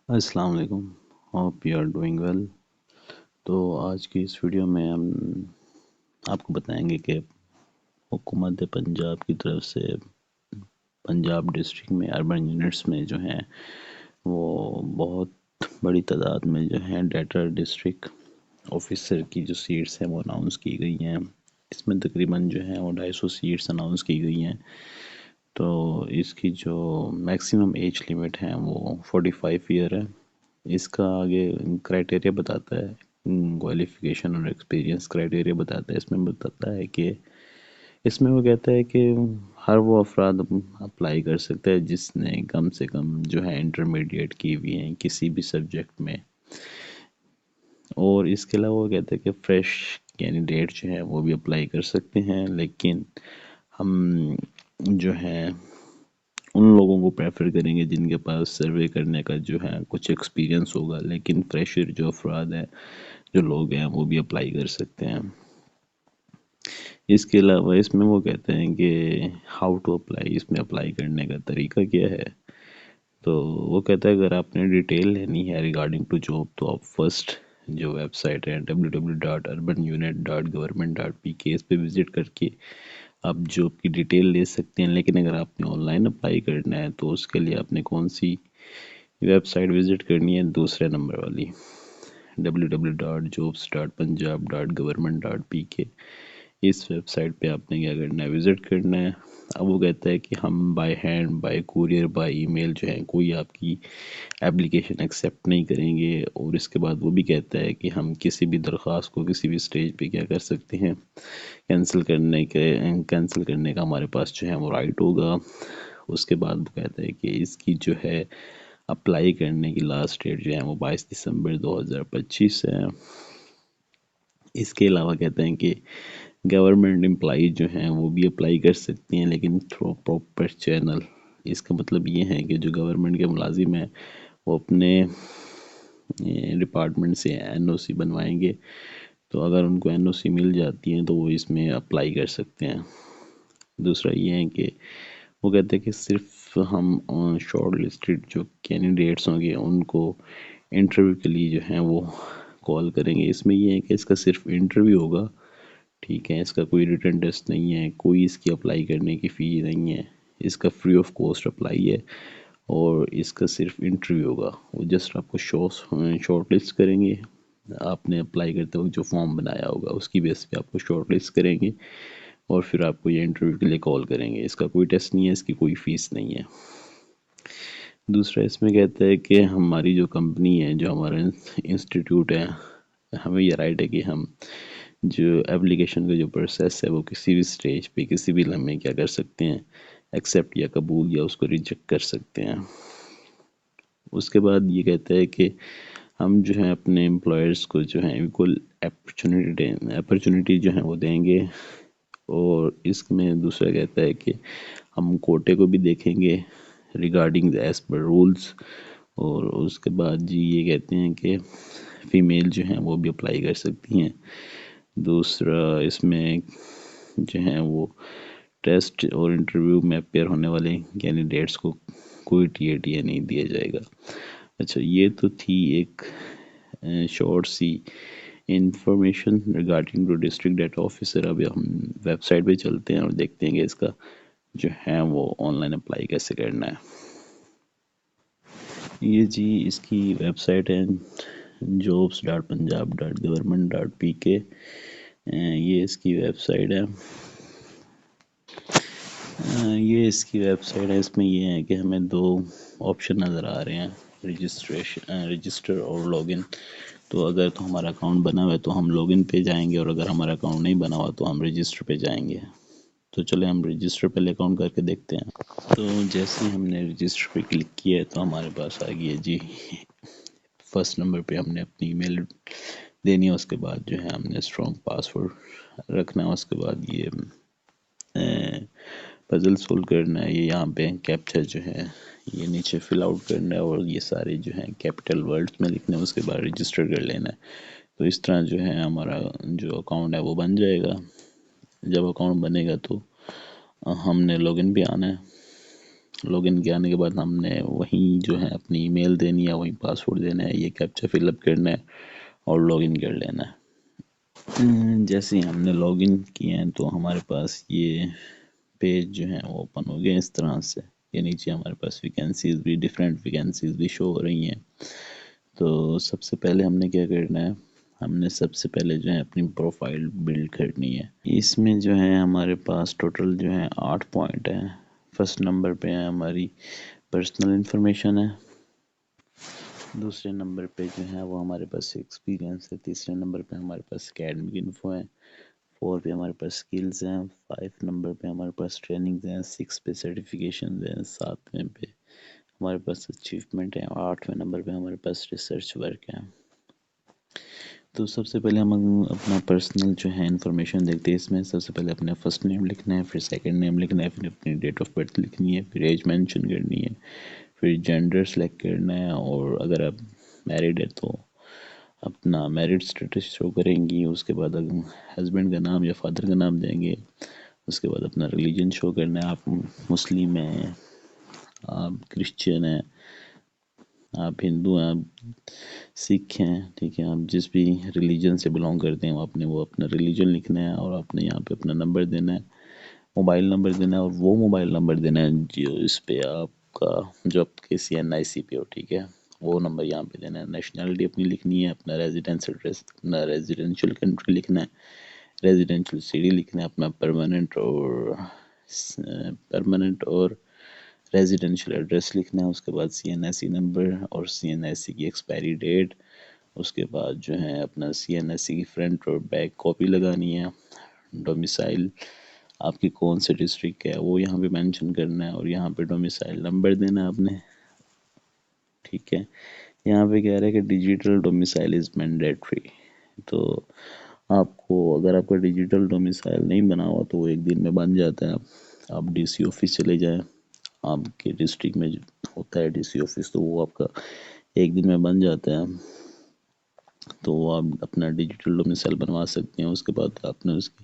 السلام علیکم. Hope you are doing well. تو آج کی اس ویڈیو میں ہم آپ کو بتائیں گے کہ حکومت پنجاب کی طرف سے پنجاب ڈسٹرکٹ میں اربن یونٹس میں جو ہیں وہ بہت بڑی تعداد میں جو ہیں ڈیٹا ڈسٹرکٹ آفیسر کی جو سیٹس ہیں وہ اناؤنس کی گئی ہیں. اس میں تقریباً جو ہیں وہ 250 سیٹس اناؤنس کی گئی ہیں. تو اس کی جو میکسیمم ایج لیمٹ ہے وہ 45 ایئر ہے. اس کا آگے کرائٹیریا بتاتا ہے, کوالیفیکیشن اور ایکسپیرینس کرائٹیریا بتاتا ہے. اس میں بتاتا ہے کہ اس میں وہ کہتا ہے کہ ہر وہ افراد اپلائی کر سکتا ہے جس نے کم سے کم جو ہے انٹرمیڈیٹ کی ہوئی ہیں کسی بھی سبجیکٹ میں. اور اس کے علاوہ وہ کہتا ہے کہ فریش کینڈیڈیٹ جو ہیں وہ بھی اپلائی کر سکتے ہیں, لیکن ہم جو ہے ان لوگوں کو پریفر کریں گے جن کے پاس سروے کرنے کا جو ہے کچھ ایکسپیرینس ہوگا. لیکن فریشر جو افراد ہیں جو لوگ ہیں وہ بھی اپلائی کر سکتے ہیں. اس کے علاوہ اس میں وہ کہتے ہیں کہ ہاؤ ٹو اپلائی, اس میں اپلائی کرنے کا طریقہ کیا ہے. تو وہ کہتا ہے اگر آپ نے ڈیٹیل لینی ہے ریگارڈنگ ٹو جاب تو آپ فرسٹ جو ویب سائٹ ہے www.urbanunit.government.pk اس پہ وزٹ کر کے آپ جاب کی ڈیٹیل لے سکتے ہیں. لیکن اگر آپ نے آن لائن اپلائی کرنا ہے تو اس کے لیے آپ نے کون سی ویب سائٹ وزٹ کرنی ہے, دوسرے نمبر والی www.jobs.punjab.government.pk. اس ویب سائٹ پہ آپ نے کیا کرنا ہے, وزٹ کرنا ہے. اب وہ کہتا ہے کہ ہم by hand, by courier, by email جو ہے کوئی آپ کی اپلیکیشن ایکسیپٹ نہیں کریں گے. اور اس کے بعد وہ بھی کہتا ہے کہ ہم کسی بھی درخواست کو کسی بھی سٹیج پہ کیا کر سکتے ہیں, کینسل کرنے کا ہمارے پاس جو ہے وہ رائٹ ہوگا. اس کے بعد وہ کہتا ہے کہ اس کی جو ہے اپلائی کرنے کی لاسٹ ڈیٹ جو ہے وہ 22 دسمبر 2025 ہے. اس کے علاوہ کہتے ہیں کہ گورنمنٹ امپلائی جو ہیں وہ بھی اپلائی کر سکتے ہیں لیکن تھرو پراپر چینل. اس کا مطلب یہ ہے کہ جو گورنمنٹ کے ملازم ہیں وہ اپنے ڈپارٹمنٹ سے NOC بنوائیں گے. تو اگر ان کو NOC مل جاتی ہیں تو وہ اس میں اپلائی کر سکتے ہیں. دوسرا یہ ہے کہ وہ کہتے ہیں کہ صرف ہم شارٹ لسٹڈ جو کینڈیڈیٹس ہوں گے ان کو انٹرویو کے لیے جو ہیں وہ کال کریں گے. اس میں یہ ہے کہ اس کا صرف انٹرویو ہوگا, ٹھیک ہے. اس کا کوئی ریٹن ٹیسٹ نہیں ہے, کوئی اس کی اپلائی کرنے کی فی نہیں ہے, اس کا فری آف کاسٹ اپلائی ہے. اور اس کا صرف انٹرویو ہوگا. وہ جسٹ آپ کو شارٹ لسٹ کریں گے, آپ نے اپلائی کرتے وقت جو فارم بنایا ہوگا اس کی بیس پہ آپ کو شارٹ لسٹ کریں گے اور پھر آپ کو یہ انٹرویو کے لیے کال کریں گے. اس کا کوئی ٹیسٹ نہیں ہے, اس کی کوئی فیس نہیں ہے. دوسرا اس میں کہتا ہے کہ ہماری جو کمپنی ہے, جو ہمارا انسٹیٹیوٹ ہے, ہمیں یہ رائٹ ہے کہ ہم جو اپلیکیشن کا جو پروسیس ہے وہ کسی بھی سٹیج پہ کسی بھی لمحے کیا کر سکتے ہیں, ایکسیپٹ یا قبول یا اس کو ریجیکٹ کر سکتے ہیں. اس کے بعد یہ کہتا ہے کہ ہم جو ہیں اپنے امپلائرس کو جو ہیں ایکول اپرچونٹی جو ہیں وہ دیں گے. اور اس میں دوسرا کہتا ہے کہ ہم کوٹے کو بھی دیکھیں گے ریگارڈنگ ایز پر رولز. اور اس کے بعد جی یہ کہتے ہیں کہ فیمیل جو ہیں وہ بھی اپلائی کر سکتی ہیں. دوسرا اس میں جو ہیں وہ ٹیسٹ اور انٹرویو میں اپیئر ہونے والے کینڈیڈیٹس کو کوئی TATA نہیں دیا جائے گا. اچھا, یہ تو تھی ایک شارٹ سی information regarding to district data officer. اب ہم ویب سائٹ پہ چلتے ہیں اور دیکھتے ہیں کہ اس کا جو ہے وہ آن لائن اپلائی کیسے کرنا ہے. یہ جی اس کی ویب سائٹ ہے jobs.punjab.government.pk. یہ اس کی ویب سائٹ ہے. یہ اس کی ویب سائٹ ہے. اس میں یہ ہے کہ ہمیں دو آپشن نظر آ رہے ہیں, رجسٹر اور لاگ ان. تو اگر تو ہمارا اکاؤنٹ بنا ہوا ہے تو ہم لاگ ان پہ جائیں گے, اور اگر ہمارا اکاؤنٹ نہیں بنا ہوا تو ہم رجسٹر پہ جائیں گے. تو چلے ہم رجسٹر پہ اکاؤنٹ کر کے دیکھتے ہیں. تو جیسے ہی ہم نے رجسٹر پہ کلک کیا ہے تو ہمارے پاس آ گئی ہے جی فرسٹ نمبر پہ ہم نے اپنی ای میل دینی ہے. اس کے بعد جو ہے ہم نے اسٹرانگ پاسورڈ رکھنا ہے. اس کے بعد یہ پزل سولو کرنا ہے. یہ یہاں پہ کیپچر جو ہے یہ نیچے فل آؤٹ کرنا ہے, اور یہ سارے جو ہیں کیپٹل ورڈز میں لکھنا ہے. اس کے بعد رجسٹر کر لینا ہے. تو اس طرح جو ہے ہمارا جو اکاؤنٹ ہے وہ بن جائے گا. جب اکاؤنٹ بنے گا تو ہم نے لاگ ان پہ آنا ہے. لاگ ان کے آنے کے بعد ہم نے وہیں جو ہے اپنی ای میل دینی ہے، وہیں پاسورڈ دینا ہے، یہ کیپچا فل اپ کرنا ہے اور لاگ ان کر لینا ہے۔ جیسے ہی ہم نے لاگ ان کیے ہیں تو ہمارے پاس یہ پیج جو ہے وہ اوپن ہو گیا اس طرح سے، یہ نیچے ہمارے پاس ویکینسیز بھی، ڈفرینٹ ویکینسیز بھی شو ہو رہی ہیں۔ تو سب سے پہلے ہم نے کیا کرنا ہے، ہم نے سب سے پہلے جو ہے اپنی پروفائل بلڈ کرنی ہے۔ اس میں جو ہے ہمارے پاس ٹوٹل جو ہے 8 پوائنٹ ہیں۔ فرسٹ نمبر پہ ہے ہماری پرسنل انفارمیشن ہے، دوسرے نمبر پہ جو ہے وہ ہمارے پاس ایکسپیرینس ہے، تیسرے نمبر پہ ہمارے پاس اکیڈمک انفو ہے، 4 پہ ہمارے پاس سکلز ہیں، 5 نمبر پہ ہمارے پاس ٹریننگز ہیں، 6 پہ سرٹیفکیشنز ہیں، 7ویں پہ ہمارے پاس اچیومنٹ ہے، 8ویں نمبر پہ ہمارے پاس ریسرچ ورک ہے۔ تو سب سے پہلے ہم اپنا پرسنل جو ہے انفارمیشن دیکھتے ہیں۔ اس میں سب سے پہلے اپنا فرسٹ نیم لکھنا ہے، پھر سیکنڈ نیم لکھنا ہے، پھر اپنی ڈیٹ آف برتھ لکھنی ہے، پھر ایج مینشن کرنی ہے، پھر جینڈر سلیکٹ کرنا ہے، اور اگر آپ میرڈ ہے تو اپنا میرڈ اسٹیٹس شو کریں گی، اس کے بعد ہسبینڈ کا نام یا فادر کا نام دیں گے، اس کے بعد اپنا ریلیجن شو کرنا ہے، آپ مسلم ہیں، آپ کرسچن ہیں، آپ ہندو ہیں، آپ سکھ ہیں، ٹھیک ہے، آپ جس بھی ریلیجن سے بلانگ کرتے ہیں وہ اپنا ریلیجن لکھنا ہے، اور آپ نے یہاں پہ اپنا نمبر دینا ہے، موبائل نمبر دینا ہے، اور وہ موبائل نمبر دینا ہے جو اس پہ آپ کا جو آپ کے CNIC پہ ہو، ٹھیک ہے، وہ نمبر یہاں پہ دینا ہے۔ نیشنلٹی اپنی لکھنی ہے، اپنا ریزیڈینس ایڈریس، اپنا ریزیڈینشیل کنٹری لکھنا ہے، ریزیڈینشیل سٹی لکھنا ہے، اپنا پرماننٹ اور ریزیڈینشیل ایڈریس لکھنا ہے، اس کے بعد CNIC نمبر اور CNIC کی ایکسپائری ڈیٹ، اس کے بعد جو ہے اپنا CNIC کی فرنٹ اور بیک کاپی لگانی ہے، ڈومیسائل آپ کی کون سے ڈسٹرکٹ ہے وہ یہاں پہ مینشن کرنا ہے، اور یہاں پہ ڈومیسائل نمبر دینا ہے آپ نے، ٹھیک ہے۔ یہاں پہ کہہ رہے ہیں کہ ڈیجیٹل ڈومیسائل از مینڈیٹری، تو آپ کو اگر آپ کا ڈیجیٹل ڈومیسائل نہیں بنا ہوا تو وہ ایک دن میں بن جاتا ہے۔ آپ DC آفس چلے جائیں، آپ کے ڈسٹرکٹ میں جو ہوتا ہے DC آفس، تو وہ آپ کا ایک دن میں بن جاتا ہے، تو آپ اپنا ڈیجیٹل ڈومیسائل بنوا سکتے ہیں۔ اس کے بعد آپ نے اس کی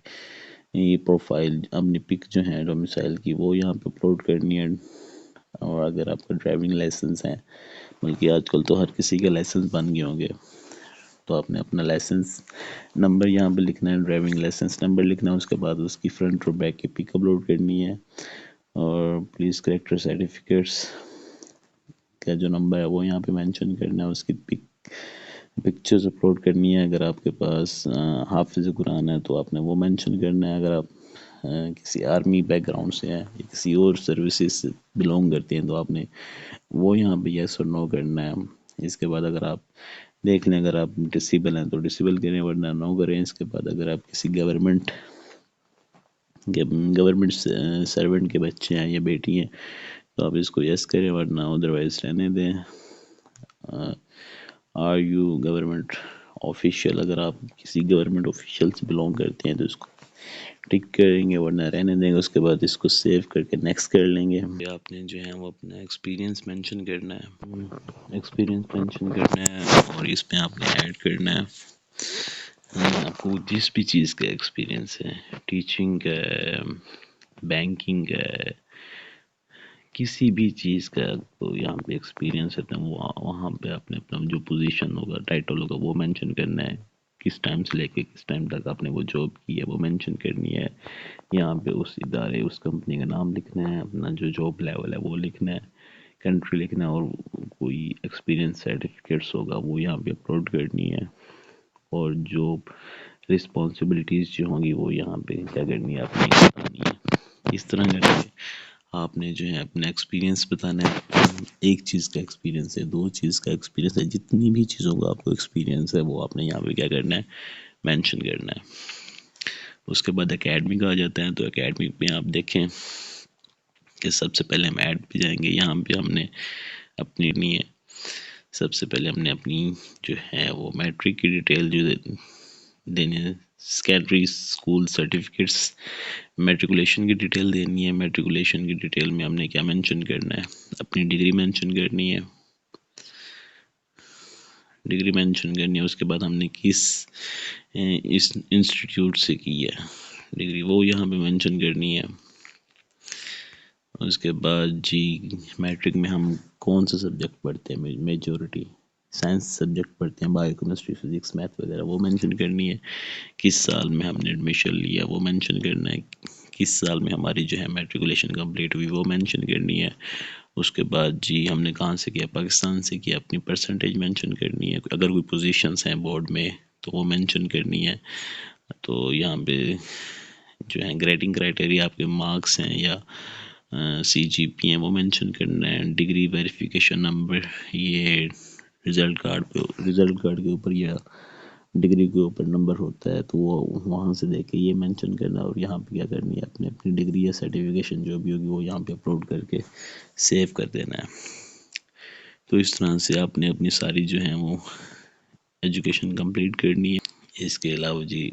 یہ پروفائل اپنی پک جو ہے ڈومیسائل کی وہ یہاں پہ اپلوڈ کرنی ہے، اور اگر آپ کا ڈرائیونگ لائسنس ہے، بلکہ آج کل تو ہر کسی کے لائسنس بن گئے ہوں گے، تو آپ نے اپنا لائسنس نمبر یہاں پہ لکھنا ہے، ڈرائیونگ لائسنس نمبر لکھنا ہے، اس کے بعد اس کی فرنٹ اور بیک کی پک اپلوڈ کرنی ہے، اور پولیس کریکٹر سرٹیفکیٹس کا جو نمبر ہے وہ یہاں پہ مینشن کرنا ہے، اس کی پکچرز اپلوڈ کرنی ہے، اگر آپ کے پاس حافظ قرآن ہے تو آپ نے وہ مینشن کرنا ہے، اگر آپ کسی آرمی بیک گراؤنڈ سے ہیں یا کسی اور سروسز سے بلونگ کرتے ہیں تو آپ نے وہ یہاں پہ یس اور نو کرنا ہے۔ اس کے بعد اگر آپ دیکھ لیں اگر آپ ڈسیبل ہیں تو ڈسیبل کریں، ورنہ نو کریں۔ اس کے بعد اگر آپ کسی گورنمنٹ سرونٹ کے بچے ہیں یا بیٹی ہیں تو آپ اس کو یس کریں، ورنہ ادروائز رہنے دیں۔ آر یو گورنمنٹ آفیشیل، اگر آپ کسی گورنمنٹ آفیشیل سے بلونگ کرتے ہیں تو اس کو ٹک کریں گے، ورنہ رہنے دیں گے۔ اس کے بعد اس کو سیو کر کے نیکسٹ کر لیں گے۔ آپ نے جو ہے وہ اپنا ایکسپیرینس مینشن کرنا ہے، اور اس میں آپ نے ایڈ کرنا ہے آپ کو جس بھی چیز کا ایکسپیرینس ہے، ٹیچنگ کا ہے، بینکنگ کا ہے، کسی بھی چیز کا تو یہاں پہ ایکسپیرینس ہے تو وہاں پہ آپ نے اپنا جو پوزیشن ہوگا، ٹائٹل ہوگا وہ مینشن کرنا ہے، کس ٹائم سے لے کے کس ٹائم تک آپ نے وہ جاب کی ہے وہ مینشن کرنی ہے۔ یہاں پہ اس ادارے اس کمپنی کا نام لکھنا ہے، اپنا جو جاب لیول ہے وہ لکھنا ہے، کنٹری لکھنا ہے، اور کوئی ایکسپیرینس سرٹیفکیٹس ہوگا وہ یہاں پہ اپلوڈ کرنی ہے، اور جو رسپانسبلٹیز جو ہوں گی وہ یہاں پہ کیا کرنی ہے آپ نے بتانی ہے۔ اس طرح کر کے آپ نے جو ہے اپنا ایکسپیرینس بتانا ہے، ایک چیز کا ایکسپیرینس ہے، 2 چیز کا ایکسپیرینس ہے، جتنی بھی چیزوں کا آپ کو ایکسپیرینس ہے وہ آپ نے یہاں پہ کیا کرنا ہے، مینشن کرنا ہے۔ اس کے بعد اکیڈمک آ جاتا ہے، تو اکیڈمک میں آپ دیکھیں کہ سب سے پہلے ہم ایڈ پہ جائیں گے، یہاں پہ ہم نے اپنی نہیں ہے، سب سے پہلے ہم نے اپنی جو ہے وہ میٹرک کی ڈیٹیل جو دینی ہے، سیکنڈری اسکول سرٹیفکیٹس، میٹریکولیشن کی ڈیٹیل دینی ہے، میٹریکولیشن کی ڈیٹیل میں ہم نے کیا مینشن کرنا ہے، اپنی ڈگری مینشن کرنی ہے، ڈگری مینشن کرنی ہے، اس کے بعد ہم نے کس اس انسٹیٹیوٹ سے کی ہے ڈگری وہ یہاں پہ مینشن کرنی ہے، اس کے بعد جی میٹرک میں ہم کون سا سبجیکٹ پڑھتے ہیں، میجورٹی سائنس سبجیکٹ پڑھتے ہیں، بایو کیمسٹری فزکس میتھ وغیرہ، وہ مینشن کرنی ہے۔ کس سال میں ہم نے ایڈمیشن لیا وہ مینشن کرنا ہے۔ کس سال میں ہماری جو ہے میٹریکولیشن کمپلیٹ ہوئی وہ مینشن کرنی ہے۔ اس کے بعد جی ہم نے کہاں سے کیا، پاکستان سے کیا، اپنی پرسنٹیج مینشن کرنی ہے۔ اگر کوئی پوزیشنس ہیں بورڈ میں تو وہ مینشن کرنی ہے۔ تو یہاں پہ جو ہے گریڈنگ کرائٹیریا آپ کے مارکس ہیں یا سی جی پی ہیں وہ مینشن کرنا ہے۔ ڈگری ویریفیکیشن نمبر، یہ رزلٹ کارڈ کے اوپر یا ڈگری کے اوپر نمبر ہوتا ہے تو وہ وہاں سے دیکھ کے یہ مینشن کرنا ہے، اور یہاں پہ کیا کرنی ہے، اپنی ڈگری یا سرٹیفکیشن جو بھی ہوگی وہ یہاں پہ اپلوڈ کر کے سیو کر دینا ہے۔ تو اس طرح سے آپ نے اپنی ساری جو ہیں وہ ایجوکیشن کمپلیٹ کرنی ہے۔ اس کے علاوہ جی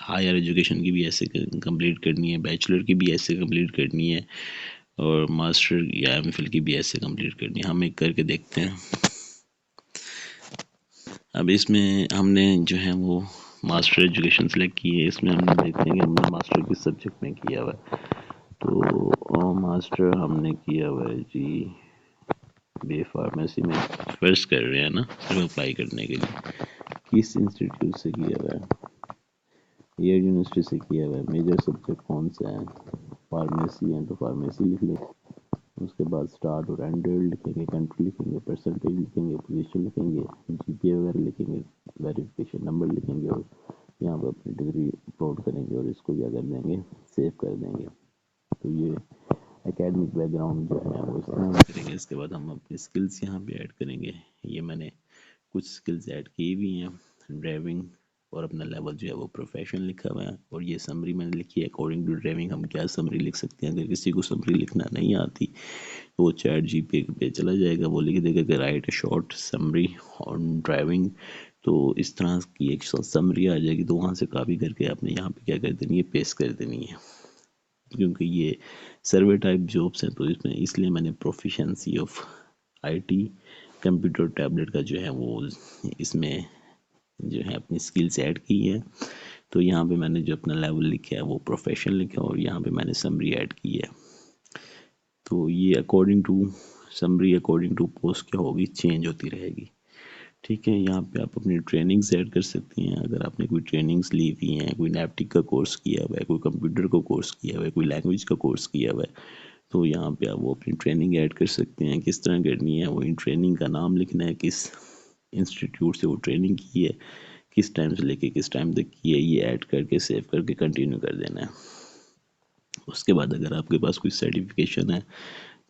ہائر ایجوکیشن کی بھی ایسے کمپلیٹ کرنی ہے، بیچلر کی بھی ایسے کمپلیٹ کرنی ہے، اور ماسٹر یا ایم فل کی بھی ایسے کمپلیٹ کرنی ہے۔ ہم ایک کر کے دیکھتے ہیں۔ اب اس میں ہم نے جو ہے وہ ماسٹر ایجوکیشن سلیکٹ کی ہے۔ اس میں ہم دیکھتے ہیں کہ ہم نے ماسٹر کس سبجیکٹ میں کیا ہوا ہے۔ تو ماسٹر ہم نے کیا ہوا ہے جی بی فارمیسی میں، فرسٹ کر رہے ہیں نا صرف اپلائی کرنے کے لیے۔ کس انسٹیٹیوٹ سے کیا ہوا ہے، ایئر یونیورسٹی سے کیا ہوا ہے۔ میجر سبجیکٹ کون سا ہے، فارمیسی ہے تو فارمیسی لکھ لیں۔ اس کے بعد اسٹارٹ اور اینڈ ڈیٹ لکھیں گے، کنٹری لکھیں گے، پرسنٹیج لکھیں گے، پوزیشن لکھیں گے، جی پی اے وغیرہ لکھیں گے، ویریفیکیشن نمبر لکھیں گے، اور یہاں پہ اپنی ڈگری اپلوڈ کریں گے اور اس کو کیا کر دیں گے، سیو کر دیں گے۔ تو یہ اکیڈمک بیک گراؤنڈ جو ہے وہ اس طرح کریں گے۔ اس کے بعد ہم اپنی اسکلس یہاں پہ ایڈ کریں گے۔ یہ میں نے کچھ اسکلز ایڈ کی بھی ہیں، ڈرائیونگ، اور اپنا لیول جو ہے وہ پروفیشن لکھا ہوا ہے، اور یہ سمری میں نے لکھی ہے۔ اکارڈنگ ٹو ڈرائیونگ ہم کیا سمری لکھ سکتے ہیں، اگر کسی کو سمری لکھنا نہیں آتی تو وہ چیٹ جی پی چلا جائے گا، وہ لکھ دے گا کہ right a short summary on driving, تو اس طرح کی ایک سمری آ جائے گی، تو وہاں سے کاپی کر کے آپ نے یہاں پہ کیا کر دینی ہے، پیسٹ کر دینی ہے۔ کیونکہ یہ سروے ٹائپ جابس ہیں تو اس لیے میں نے proficiency of I T computer tablet کا جو ہے وہ اس میں جو ہے اپنی سکلز ایڈ کی ہے۔ تو یہاں پہ میں نے جو اپنا لیول لکھا ہے وہ پروفیشن لکھا ہے، اور یہاں پہ میں نے سمری ایڈ کی ہے۔ تو یہ according to summary according to post کیا ہوگی، چینج ہوتی رہے گی۔ ٹھیک ہے، یہاں پہ آپ اپنی ٹریننگز ایڈ کر سکتی ہیں۔ اگر آپ نے کوئی ٹریننگز لی ہوئی ہیں، کوئی نیپٹک کا کورس کیا ہوا ہے، کوئی کمپیوٹر کا کورس کیا ہوا ہے، کوئی لینگویج کا کورس کیا ہوا ہے، تو یہاں پہ آپ وہ اپنی ٹریننگ ایڈ کر سکتے ہیں۔ کس طرح کرنی ہے، وہ ان ٹریننگ کا نام لکھنا ہے، کس انسٹیٹیوٹ سے وہ ٹریننگ کی ہے، کس ٹائم سے لے کے کس ٹائم تک کی ہے، یہ ایڈ کر کے سیو کر کے کنٹینیو کر دینا ہے۔ اس کے بعد اگر آپ کے پاس کوئی سرٹیفکیشن ہے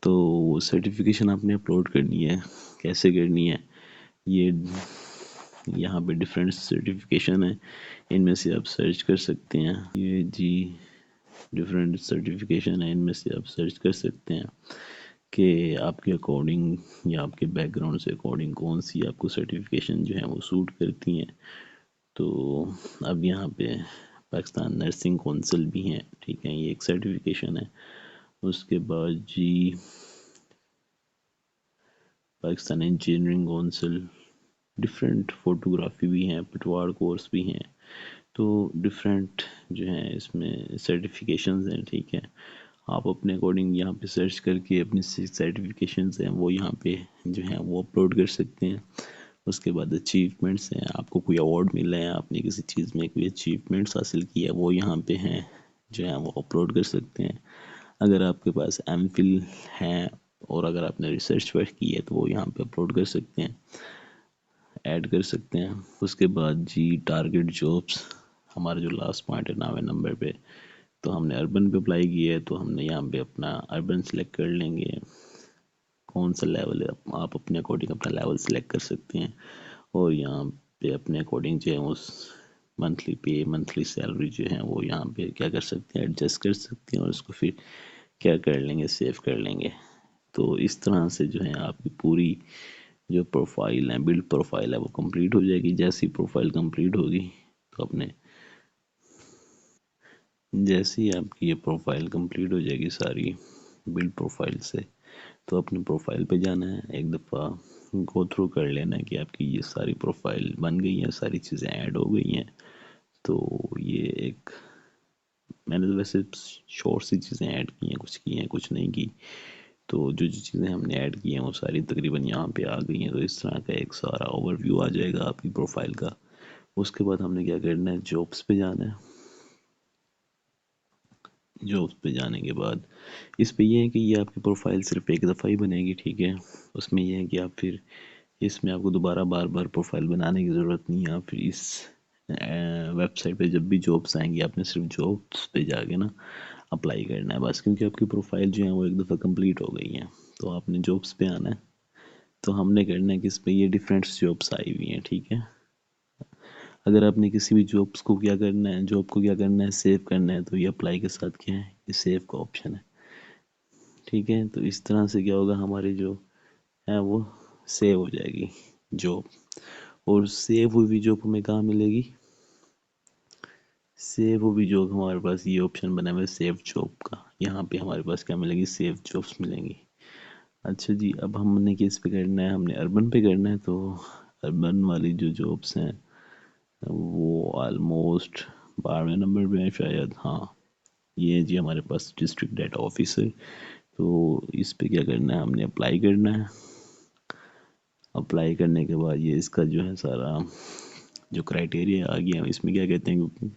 تو وہ سرٹیفکیشن آپ نے اپلوڈ کرنی ہے۔ کیسے کرنی ہے، یہ یہاں پہ ڈفرینٹ سرٹیفکیشن ہیں، ان میں سے آپ سرچ کر سکتے ہیں۔ یہ جی ڈفرینٹ سرٹیفکیشن ہیں، ان میں سے آپ سرچ کر سکتے ہیں کہ آپ کے اکارڈنگ یا آپ کے بیک گراؤنڈ سے اکارڈنگ کون سی آپ کو سرٹیفکیشن جو ہیں وہ سوٹ کرتی ہیں۔ تو اب یہاں پہ پاکستان نرسنگ کونسل بھی ہیں، ٹھیک ہے، یہ ایک سرٹیفکیشن ہے۔ اس کے بعد جی Pakistan engineering council, different photography بھی ہیں، پٹوار کورس بھی ہیں، تو ڈفرینٹ جو ہیں اس میں سرٹیفکیشنز ہیں، ٹھیک ہے۔ آپ اپنے اکارڈنگ یہاں پہ سرچ کر کے اپنی سرٹیفکیشنز ہیں وہ یہاں پہ جو ہیں وہ اپلوڈ کر سکتے ہیں۔ اس کے بعد اچیومنٹس ہیں، آپ کو کوئی ایوارڈ ملا ہے، آپ نے کسی چیز میں کوئی اچیومنٹس حاصل کی ہے، وہ یہاں پہ ہیں جو ہیں وہ اپلوڈ کر سکتے ہیں۔ اگر آپ کے پاس ایم فل ہیں اور اگر آپ نے ریسرچ ورک کی ہے تو وہ یہاں پہ اپلوڈ کر سکتے ہیں، ایڈ کر سکتے ہیں۔ اس کے بعد جی ٹارگٹ جابس، ہمارا جو لاسٹ پوائنٹ ہے 9ویں نمبر پہ، تو ہم نے اربن پہ اپلائی کی ہے تو ہم نے یہاں پہ اپنا اربن سلیکٹ کر لیں گے۔ کون سا لیول ہے آپ اپنے اکارڈنگ اپنا لیول سلیکٹ کر سکتے ہیں، اور یہاں پہ اپنے اکارڈنگ جو ہے اس منتھلی پے، منتھلی سیلری جو ہے وہ یہاں پہ کیا کر سکتے ہیں، ایڈجسٹ کر سکتے ہیں، اور اس کو پھر کیا کر لیں گے، سیو کر لیں گے۔ تو اس طرح سے جو ہے آپ کی پوری جو پروفائل ہے، بلڈ پروفائل ہے، وہ کمپلیٹ ہو جائے گی۔ جیسی پروفائل کمپلیٹ ہوگی تو اپنے جیسے ہی آپ کی یہ پروفائل کمپلیٹ ہو جائے گی ساری بلڈ پروفائل سے، تو اپنی پروفائل پہ جانا ہے، ایک دفعہ گو تھرو کر لینا ہے کہ آپ کی یہ ساری پروفائل بن گئی ہیں، ساری چیزیں ایڈ ہو گئی ہیں۔ تو یہ ایک میں نے ویسے شورٹ سی چیزیں ایڈ کی ہیں، کچھ نہیں کی. تو جو چیزیں ہم نے ایڈ کی ہیں وہ ساری تقریباً یہاں پہ آ گئی ہیں. تو اس طرح کا ایک سارا اوور ویو آ جائے گا آپ کی پروفائل کا. اس کے بعد ہم نے کیا کرنا ہے، جابس پہ جانا ہے. جابس پہ جانے کے بعد اس پہ یہ ہے کہ یہ آپ کی پروفائل صرف ایک دفعہ ہی بنے گی، ٹھیک ہے. اس میں یہ ہے کہ آپ پھر اس میں آپ کو دوبارہ بار بار پروفائل بنانے کی ضرورت نہیں ہے. آپ پھر اس ویب سائٹ پہ جب بھی جابس آئیں گی آپ نے صرف جابس پہ جا کے نا اپلائی کرنا ہے بس، کیونکہ آپ کی پروفائل جو ہے وہ ایک دفعہ کمپلیٹ ہو گئی ہیں. تو آپ نے جابس پہ آنا ہے. تو ہم نے کرنا ہے کہ اس پہ یہ ڈفرینٹ جابس آئی ہوئی ہیں، ٹھیک ہے. اگر آپ نے کسی بھی جابس کو کیا کرنا ہے، جاب کو کیا کرنا ہے، سیو کرنا ہے، تو یہ اپلائی کے ساتھ کیا ہے، یہ سیو کا آپشن ہے، ٹھیک ہے. تو اس طرح سے کیا ہوگا، ہماری جو ہے وہ سیو ہو جائے گی جاب. اور سیو ہوئی جاب ہمیں کہاں ملے گی، سیو ہوئی جاب ہمارے پاس یہ آپشن بنا ہوا ہے سیو جاب کا. یہاں پہ ہمارے پاس کیا ملے گی، سیو جابس ملیں گی. اچھا جی، اب ہم نے کس پہ کرنا ہے، ہم نے اربن پہ کرنا ہے. تو اربن والی جو جابس ہیں وہ آلموسٹ 12ویں نمبر پہ ہیں شاید. ہاں یہ جی ہمارے پاس ڈسٹرکٹ ڈیٹا آفیسر. تو اس پہ کیا کرنا ہے، ہم نے اپلائی کرنا ہے. اپلائی کرنے کے بعد یہ اس کا جو ہے سارا جو کرائٹیریا آ گیا، اس میں کیا کہتے ہیں کہ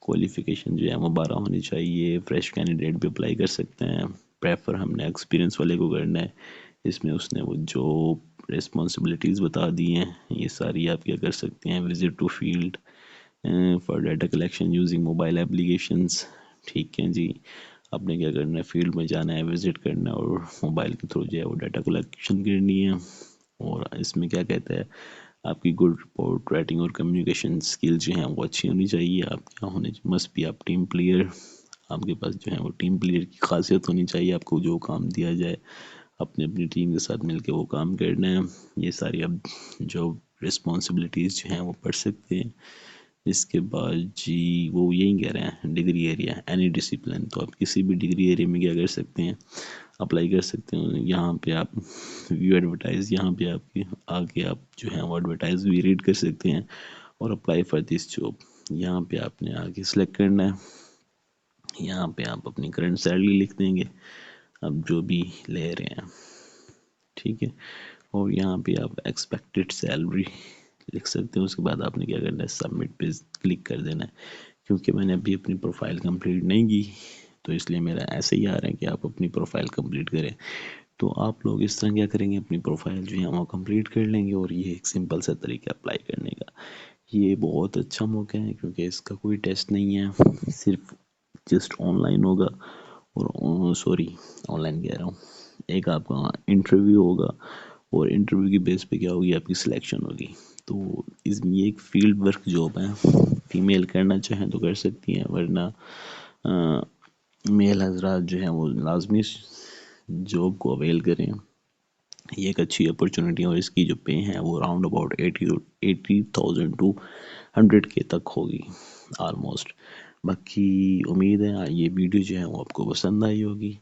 کوالیفیکیشن جو ہے وہ 12 ہونی چاہیے. فریش کینڈیڈیٹ بھی اپلائی کر سکتے ہیں. پریفر ہم نے ایکسپیرینس والے کو کرنا ہے. اس میں اس نے وہ جو ریسپانسبلٹیز بتا دی ہیں یہ ساری آپ کیا کر سکتے ہیں. Visit to field for data collection using mobile applications, ٹھیک ہے جی. آپ نے کیا کرنا ہے، فیلڈ میں جانا ہے، وزٹ کرنا ہے اور موبائل کے تھرو جو ہے وہ ڈیٹا کلیکشن کرنی ہے. اور اس میں کیا کہتا ہے، آپ کی گڈ رپورٹ رائٹنگ اور کمیونیکیشن اسکل جو ہیں وہ اچھی ہونی چاہیے. آپ کیا ہونے مسٹ بی آپ ٹیم پلیئر. آپ کے پاس جو ہے وہ ٹیم پلیئر کی خاصیت ہونی چاہیے. آپ کو جو کام دیا جائے اپنی ٹیم کے ساتھ مل کے وہ کام کرنا ہے. یہ ساری اب جو رسپانسبلٹیز جو ہیں وہ پڑھ سکتے ہیں. اس کے بعد جی وہ یہی کہہ رہے ہیں ڈگری ایریا اینی ڈسپلن. تو آپ کسی بھی ڈگری ایریا میں کیا کر سکتے ہیں، اپلائی کر سکتے ہیں. یہاں پہ آپ ویو ایڈورٹائز، یہاں پہ آپ کے آگے آپ جو ہیں وہ ایڈورٹائز بھی ریڈ کر سکتے ہیں اور اپلائی فار دس جاب. یہاں پہ آپ نے آگے سلیکٹ کرنا ہے. یہاں پہ آپ اپنی کرنٹ سیلری لکھ دیں گے اب جو بھی لے رہے ہیں، ٹھیک ہے. اور یہاں پہ آپ ایکسپیکٹڈ سیلری لکھ سکتے ہیں. اس کے بعد آپ نے کیا کرنا ہے، سبمٹ پہ کلک کر دینا ہے. کیونکہ میں نے ابھی اپنی پروفائل کمپلیٹ نہیں کی تو اس لیے میرا ایسے ہی آ رہا ہے کہ آپ اپنی پروفائل کمپلیٹ کریں. تو آپ لوگ اس طرح کیا کریں گے، اپنی پروفائل جو ہے وہ کمپلیٹ کر لیں گے. اور یہ ایک سمپل سا طریقہ اپلائی کرنے کا. یہ بہت اچھا موقع ہے کیونکہ اس کا کوئی ٹیسٹ نہیں ہے، صرف جسٹ آن لائن ہوگا. اور سوری آن لائن کہہ رہا ہوں، ایک آپ کا انٹرویو ہوگا اور انٹرویو کی بیس پہ کیا ہوگی، آپ کی سلیکشن ہوگی. تو یہ ایک فیلڈ ورک جاب ہے. فیمیل کرنا چاہیں تو کر سکتی ہیں، ورنہ میل حضرات جو ہیں وہ لازمی جاب کو اویل کریں. یہ ایک اچھی اپرچونٹی ہے اور اس کی جو پے ہیں وہ راؤنڈ اباؤٹ 80,000 to 100K تک ہوگی آلموسٹ. باقی امید ہے یہ ویڈیو جو ہے وہ آپ کو پسند آئی ہوگی.